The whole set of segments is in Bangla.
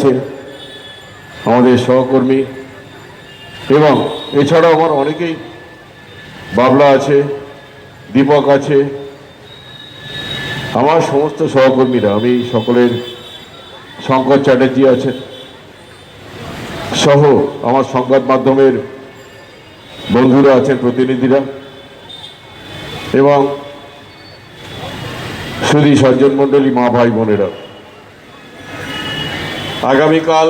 আছে, আমাদের সহকর্মী, এবং এছাড়াও আমার অনেকেই, বাবলা আছে, দীপক আছে, আমার সমস্ত সহকর্মীরা, আমি সকলের, শঙ্কর চ্যাটার্জি আছেন সহ আমার সংবাদ মাধ্যমের বন্ধুরা আছেন, প্রতিনিধিরা, এবং সুধী সজ্জন মণ্ডলী, মা ভাই বোনেরা। আগামীকাল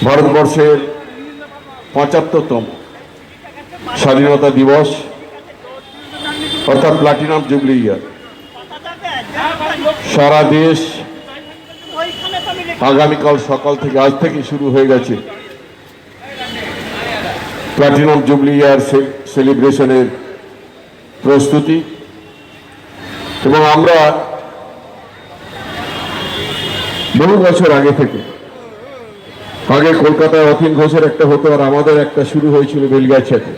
ভারতবর্ষের ৭৫তম স্বাধীনতা দিবস, অর্থাৎ প্লাটিনাম জুবলি ইয়ার। সারা দেশ আগামীকাল সকাল থেকে, আজ থেকে শুরু হয়ে গেছে প্লাটিনাম জুবলি ইয়ার সেলিব্রেশনের প্রস্তুতি। এবং আমরা বহু বছর আগে থেকে, আগে কলকাতায় অতীন ঘোষের একটা হতো, আর আমাদের একটা শুরু হয়েছিল বেলগাছিয়াতে।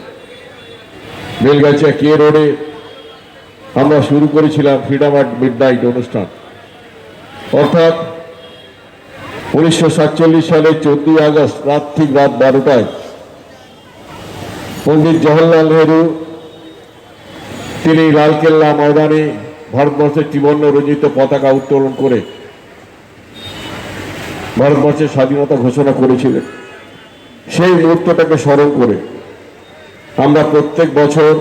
বেলগাছিয়া কে রোডে আমরা শুরু করেছিলাম ফ্রিডম অ্যাট মিডনাইট অনুষ্ঠান, অর্থাৎ 1947 সালের 14 আগস্ট ঠিক রাত 12টায় পণ্ডিত জওহরলাল নেহরু তিনি লালকেল্লা ময়দানে ভারতবর্ষের ত্রিবর্ণ রঞ্জিত পতাকা উত্তোলন করে ভারতবর্ষের স্বাধীনতা ঘোষণা করেছিলেন। সেই মুহূর্তটাকে স্মরণ করে আমরা প্রত্যেক বছর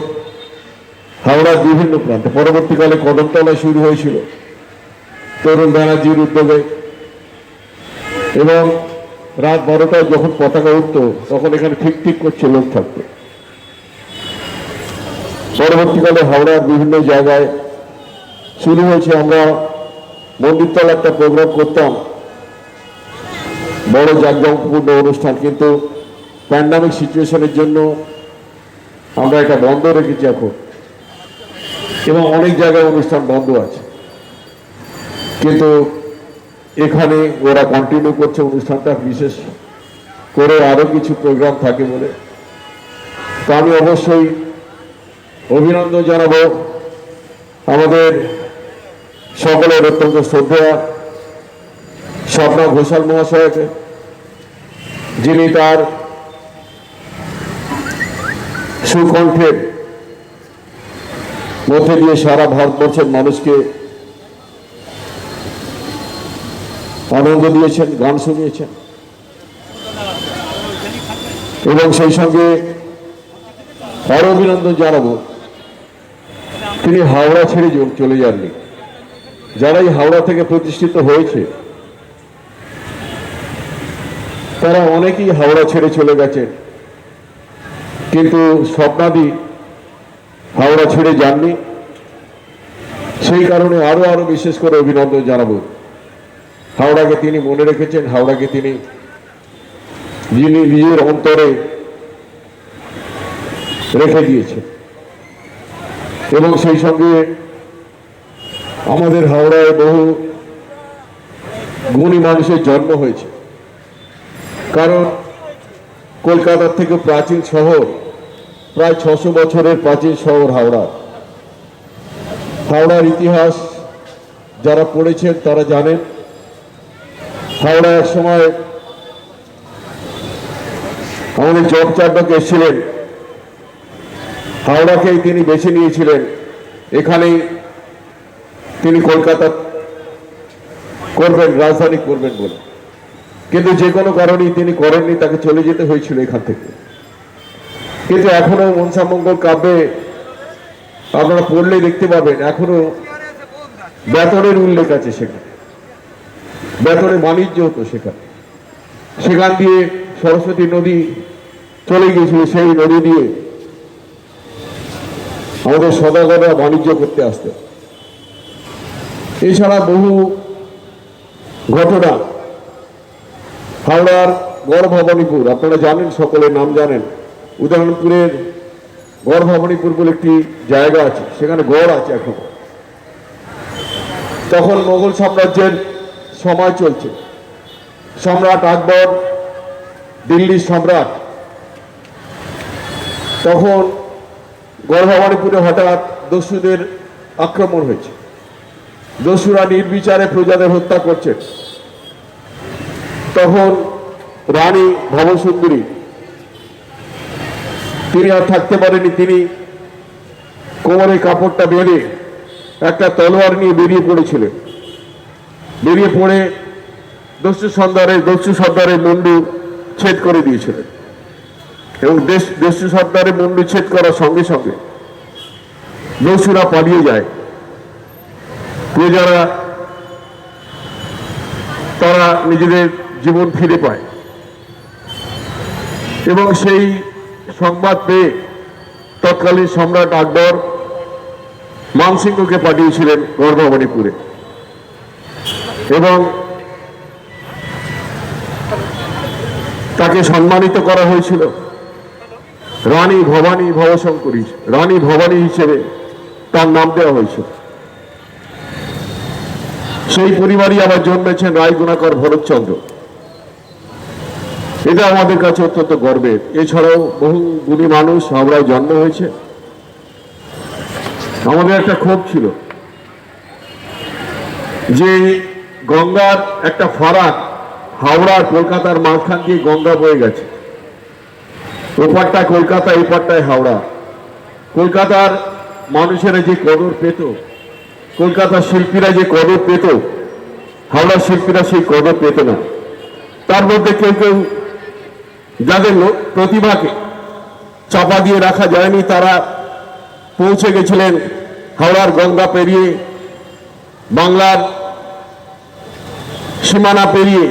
হাওড়ার বিভিন্ন প্রান্তে, পরবর্তীকালে কদমতলায় শুরু হয়েছিল তরুণ ব্যানার্জির উদ্যোগে, এবং রাত 12টায় যখন পতাকা উঠত তখন এখানে ঠিক করছে লোক থাকতো। পরবর্তীকালে হাওড়ার বিভিন্ন জায়গায় শুরু হয়েছে। আমরা মন্দিরতলা একটা প্রোগ্রাম করতাম, বড় জাঁকজমকপূর্ণ অনুষ্ঠান, কিন্তু প্যান্ডামিক সিচুয়েশনের জন্য আমরা এটা বন্ধ রেখেছি এখন, এবং অনেক জায়গায় অনুষ্ঠান বন্ধ আছে, কিন্তু এখানে ওরা কন্টিনিউ করছে অনুষ্ঠানটা, বিশেষ করে আরো কিছু প্রোগ্রাম থাকে বলে। তো আমি অবশ্যই অভিনন্দন জানাবো আমাদের সকলের অত্যন্ত শ্রদ্ধেয় স্বপ্না ঘোষাল মহাশয়কে, যিনি তার সুকণ্ঠের মধ্যে দিয়ে সারা ভারতবর্ষের মানুষকে আনন্দ দিয়েছেন, গান শুনিয়েছেন, এবং সেই সঙ্গে আরো অভিনন্দন জানাবো তিনি হাওড়া ছেড়ে চলে যাননি। যারাই হাওড়া থেকে প্রতিষ্ঠিত হয়েছে তারা অনেকেই হাওড়া ছেড়ে চলে গেছেন, কিন্তু স্বপ্নাদি হাওড়া ছেড়ে যাননি। সেই কারণে আরো বিশেষ করে অভিনন্দন জানাবো। হাওড়াকে তিনি মনে রেখেছেন, হাওড়াকে তিনি যিনি নিজের অন্তরে রেখে দিয়েছেন, এবং সেই সঙ্গে আমাদের হাওড়ায় বহু গুণী মানুষের জন্ম হয়েছে। কারণ কলকাতার থেকে প্রাচীন শহর, প্রায় 600 বছরের প্রাচীন শহর হাওড়া। হাওড়ার ইতিহাস যারা পড়েছেন তারা জানেন, হাওড়া এক সময় আমাদের জব চার্ডক এসেছিলেন, হাওড়াকেই তিনি বেছে নিয়েছিলেন, এখানেই তিনি কলকাতা করবেন, রাজধানী করবেন বলে, কিন্তু যে কোনো কারণেই তিনি করেননি, তাকে চলে যেতে হয়েছিল এখান থেকে। কিন্তু এখনো মনসামঙ্গল কাব্যে আপনারা পড়লেই দেখতে পাবেন এখনো বেতনের উল্লেখ আছে, সেখানে বেতনের বাণিজ্য হতো, সেখান দিয়ে সরস্বতী নদী চলে গিয়েছিল, সেই নদী দিয়ে আমাদের সদাগররা বাণিজ্য করতে আসতেন। এছাড়া বহু ঘটনা, হাওড়ার গড় ভবানীপুর আপনারা জানেন, সকলের নাম জানেন। উদয়নপুরের গড় ভবানীপুর বলে একটি জায়গা আছে, সেখানে গড় আছে এখন। তখন মোগল সাম্রাজ্যের সময় চলছে, সম্রাট আকবর দিল্লির সম্রাট, তখন গড় ভবানীপুরে হঠাৎ দস্যুদের আক্রমণ হয়েছে। দস্যুরা নির্বিচারে প্রজাদের হত্যা করছে, তখন রানী ভবসুন্দরী তিনি আর থাকতে পারেনি, তিনি কোমরে কাপড়টা বেঁধে একটা তলোয়ার নিয়ে বেরিয়ে পড়েছিলেন। বেরিয়ে পড়ে দস্যু সর্দারের মুন্ডু ছেদ করে দিয়েছিলেন এবং দস্যু সর্দারের মুন্ডু ছেদ করার সঙ্গে সঙ্গে দস্যুরা পালিয়ে যায়। প্রজারা তারা নিজেদের জীবন ফিরে পায় এবং সেই সংবাদ পেয়ে তৎকালীন সম্রাট আকবর মানসিংহকে পাঠিয়েছিলেন গর্ভবাণীপুরে এবং তাকে সম্মানিত করা হয়েছিল রানী ভবানী ভবশঙ্করী, রানী ভবানী হিসেবে তার নাম দেওয়া হয়েছিল। সেই পরিবারই আবার জন্মেছেন রায়গুণাকর ভরতচন্দ্র। এটা আমাদের কাছে অত্যন্ত গর্বের। এছাড়াও বহু গুণী মানুষ হাওড়ায় জন্ম হয়েছে। আমাদের একটা ক্ষোভ ছিল যে গঙ্গার একটা ফারাক হাওড়ার কলকাতার মাঝখান দিয়ে গঙ্গা বয়ে গেছে, ওপারটায় কলকাতা এপারটায় হাওড়া। কলকাতার মানুষেরা যে কদর পেত, কলকাতার শিল্পীরা যে কদর পেত, হাওড়ার শিল্পীরা সেই কদর পেত না। তার মধ্যে কেউ কেউ যাদের প্রতিভাকে চাপা দিয়ে রাখা যায়নি, তারা পৌঁছে গেছিলেন হাওড়ার গঙ্গা পেরিয়ে, বাংলার সীমানা পেরিয়ে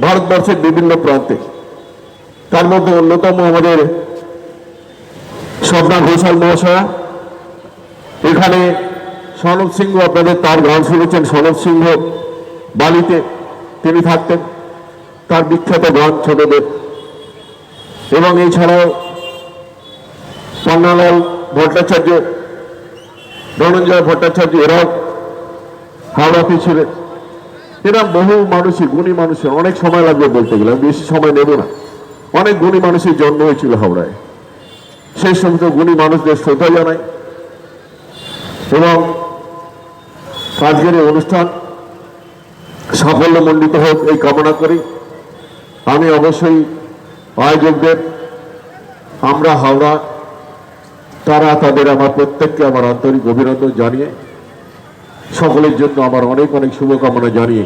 ভারতবর্ষের বিভিন্ন প্রান্তে। তার মধ্যে অন্যতম আমাদের স্বপ্না ঘোষাল মহাশয়া। এখানে সনদ সিংহ, আপনাদের তার গান শুনেছেন, সনদ সিংহ বালিতে তিনি থাকতেন, তার বিখ্যাত গান ছোটদের। এবং এছাড়াও পন্নালাল ভট্টাচার্য, ধনঞ্জয় ভট্টাচার্য, এরাও হাওড়াতে ছিলেন। এরা বহু মানুষই, গুণী মানুষের, অনেক সময় লাগবে বলতে গেলে, আমি বেশি সময় নেব না। অনেক গুণী মানুষের জন্ম হয়েছিল হাওড়ায়। সেই সমস্ত গুণী মানুষদের শ্রদ্ধা জানাই এবং আজকের এই অনুষ্ঠান সাফল্যমণ্ডিত হোক এই কামনা করি। আমি অবশ্যই আয়োজকদের, আমরা হাওড়া, তারা তাদের আমার প্রত্যেককে আমার আন্তরিক অভিনন্দন জানিয়ে, সকলের জন্য আমার অনেক অনেক শুভকামনা জানিয়ে,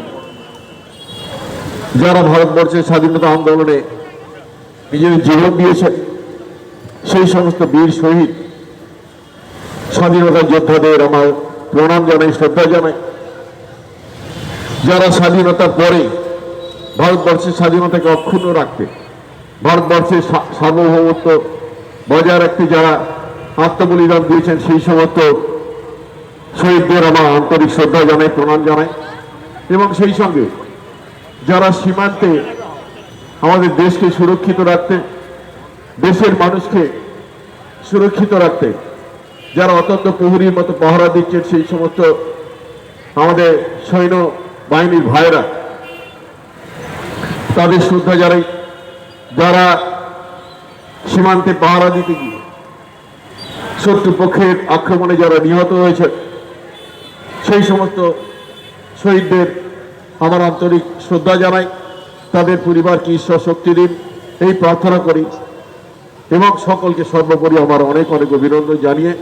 যারা ভারতবর্ষের স্বাধীনতা আন্দোলনে নিজেদের জীবন দিয়েছেন, সেই সমস্ত বীর শহীদ স্বাধীনতা যোদ্ধাদের আমার প্রণাম জানাই, শ্রদ্ধা জানাই। যারা স্বাধীনতার পরে ভারতবর্ষের স্বাধীনতাকে অক্ষুণ্ণ রাখতে, ভারতবর্ষের সার্বভৌমত্ব বজায় রাখতে যারা আত্মবলিদান দিয়েছেন, সেই সমস্ত শহীদদের আমার আন্তরিক শ্রদ্ধা জানাই, প্রণাম জানাই। এবং সেই সঙ্গে যারা সীমান্তে আমাদের দেশকে সুরক্ষিত রাখতে, দেশের মানুষকে সুরক্ষিত রাখতে যারা অত্যন্ত প্রহরীর মতো পাহারা দিচ্ছেন, সেই সমস্ত আমাদের সৈন্য বাহিনীর ভাইরা, তাদের শ্রদ্ধা জানাই। যারা সীমান্তে পাহারা দিতে গিয়ে শত্রুপক্ষের আক্রমণে যারা নিহত হয়েছে, সেই সমস্ত শহীদদের আমার আন্তরিক শ্রদ্ধা জানাই। তাদের পরিবারকে ঈশ্বর শক্তি দিন এই প্রার্থনা করি এবং সকলকে সর্বোপরি আমার অনেক অনেক অভিনন্দন জানিয়ে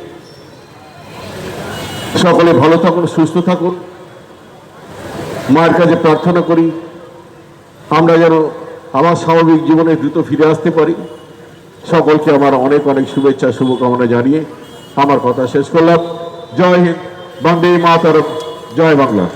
সকলে ভালো থাকুন, সুস্থ থাকুন। মায়ের কাছে প্রার্থনা করি আমরা যেন আমার স্বাভাবিক জীবনে দ্রুত ফিরে আসতে পারি। সকলকে আমার অনেক অনেক শুভেচ্ছা, শুভকামনা জানিয়ে আমার কথা শেষ করলাম। জয় হিন্দ, বন্দে মাতরম, জয় বাংলা।